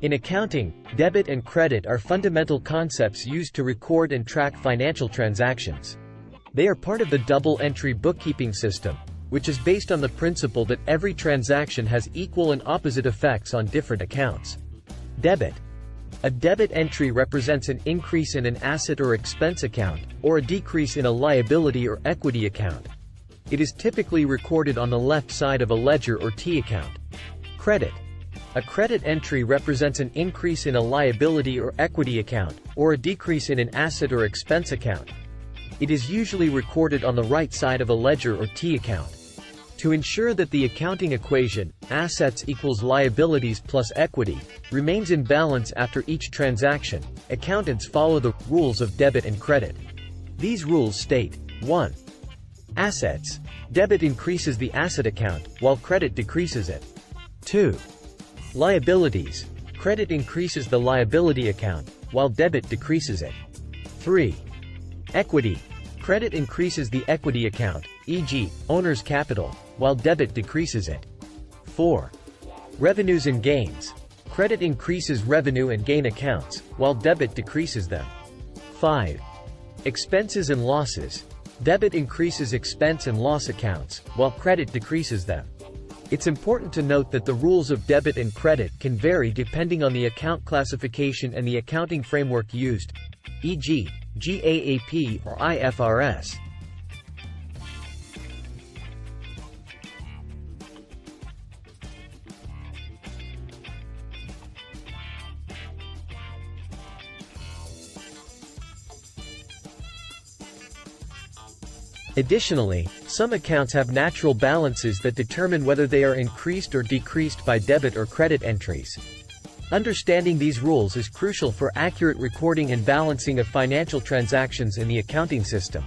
In accounting, debit and credit are fundamental concepts used to record and track financial transactions. They are part of the double-entry bookkeeping system, which is based on the principle that every transaction has equal and opposite effects on different accounts. Debit. A debit entry represents an increase in an asset or expense account, or a decrease in a liability or equity account. It is typically recorded on the left side of a ledger or T account. Credit. A credit entry represents an increase in a liability or equity account, or a decrease in an asset or expense account. It is usually recorded on the right side of a ledger or T account. To ensure that the accounting equation, assets equals liabilities plus equity, remains in balance after each transaction, accountants follow the rules of debit and credit. These rules state: 1. Assets. Debit increases the asset account, while credit decreases it. 2. Liabilities. Credit increases the liability account, while debit decreases it. 3. Equity. Credit increases the equity account, e.g., owner's capital, while debit decreases it. 4. Revenues and gains. Credit increases revenue and gain accounts, while debit decreases them. 5. Expenses and losses. Debit increases expense and loss accounts, while credit decreases them. It's important to note that the rules of debit and credit can vary depending on the account classification and the accounting framework used, e.g., GAAP or IFRS. Additionally, some accounts have natural balances that determine whether they are increased or decreased by debit or credit entries. Understanding these rules is crucial for accurate recording and balancing of financial transactions in the accounting system.